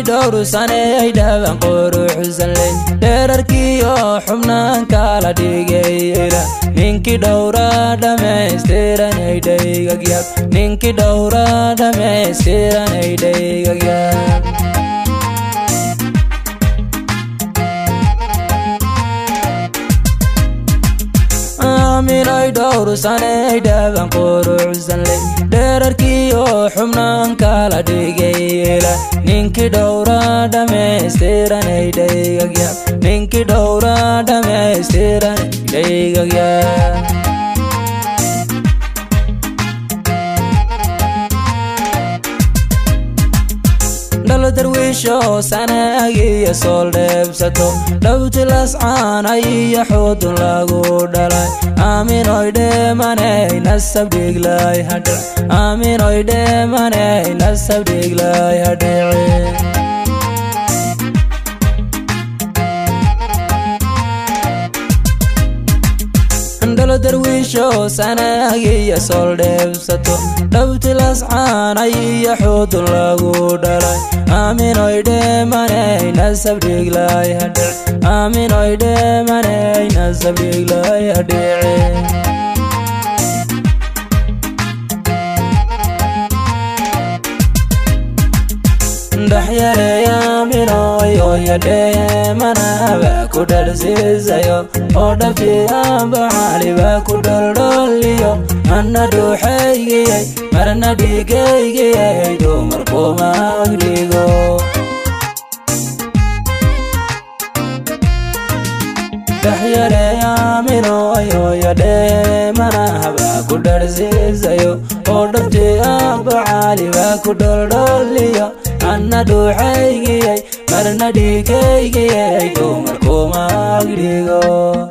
دور سنة دابن قروح زلي درركيو حمنان كالا ديغيلا نينكي دورا دمستيران ايديغياب نينكي دورا دمستيران ايديغياب آمين أي دور سنة دابن قروح زلي درركيو حمنان كالا ديغيلا نينكي دورا دمستيران ايديغياب نينكي دورا دمستيران ايديغياب دل درويشو سناغي سول دبساتو دوت الاسعان اي حود لاغو دلاي امين اويده ماني نسب ديغلاي هدع امين اويده ماني نسب ديغلاي هدع دل درويشو سناغي سول دبساتو دوت الاسعان اي حود لاغو دلاي آمين اويده ماني نسب ديغلاي هدع آمين اويده ماني نسب ديغلاي هدع دحيالي آمين اويده مانا باكو درزيزايو اودا في آبعالي باكو دردوليو أنا دوحيجي مرنا ديجيجي دو مركو ما أغريغو دحيالي آمين اويده مانا باكو درزيزايو اودا في آبعالي باكو دردوليو أنا دوحيجي مرنا ديجيجي دو مركو ما أغريغو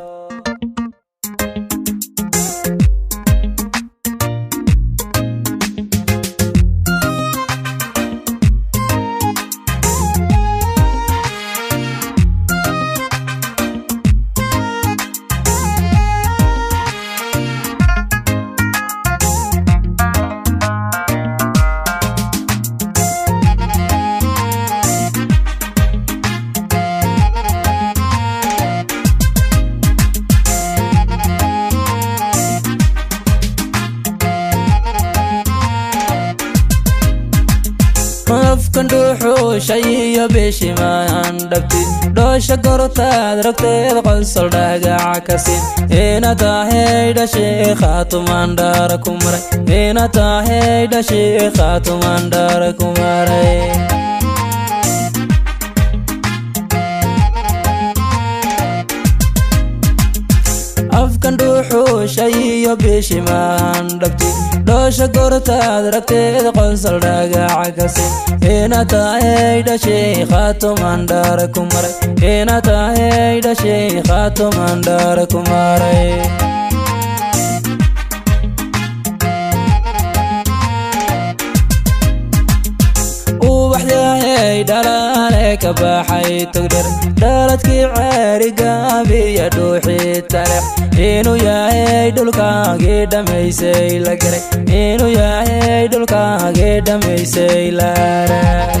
afkan dhuuxu shayiyo beeshi maan dhabti dhoosha gortaad ragteed qosol dhagaca ka siin ina tahay dhashii khaatumaan dhaara ku maray ina tahay dhashii khaatumaan dhaara ku maray afkan dhuuxu shayiyo beeshi maan dhabti dhoosha gortaad ragteed qosol dhagaca ka siin ina tahay dhashii khaatumaan dhaara ku maray ina tahay dhashii khaatumaan dhaara ku maray ubaxyahay dhalaale ka baxay togdher dhaladkii ceerigabiya dhuuxii taleex inuu yahay dhulkaagii dhamaysay la garay inuu yahay dhulkaagii dhamaysay la arag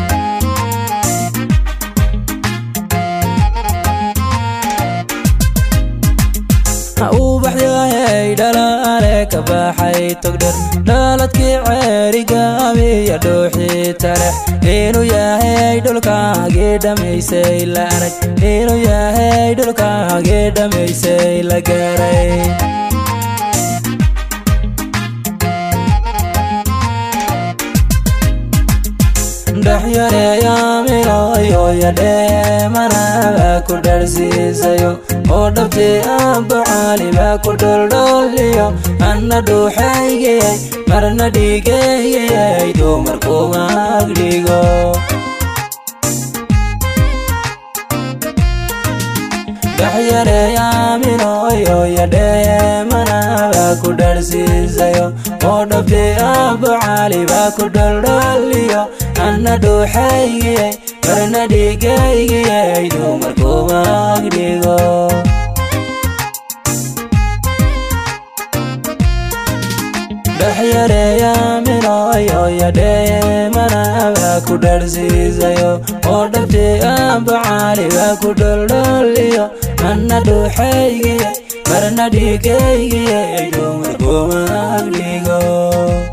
ubaxyahay dhalaale ka baxay togdher dhaladkii ceerigabiya dhuuxii taleex inuu yahay dhulkaagii dhamaysay la arag inuu yahay dhulkaagii dhamaysay la garay dhaxyaley aamin ooyade mana baa ku dharsiisayo oo dhabtii aabbacaali baa ku dholdhooliyo anna dhuuxaygayay marna dhiigaygayay dumarkuma agdhigo dhaxyaley aamin ooyade mana baa ku dharsiisayo oo dhabtii aabbacaali baa ku dholdhooliyo anna dhuuxaygayay marna dhiigaygayay dumarkuma agdhigo dhaxyaley aamin ooyade mana كدرسيزيو ودبتي أبعالي كدلدليو أنا دوحيجي مرنا ديكيجي يدوم رقوم أغليقو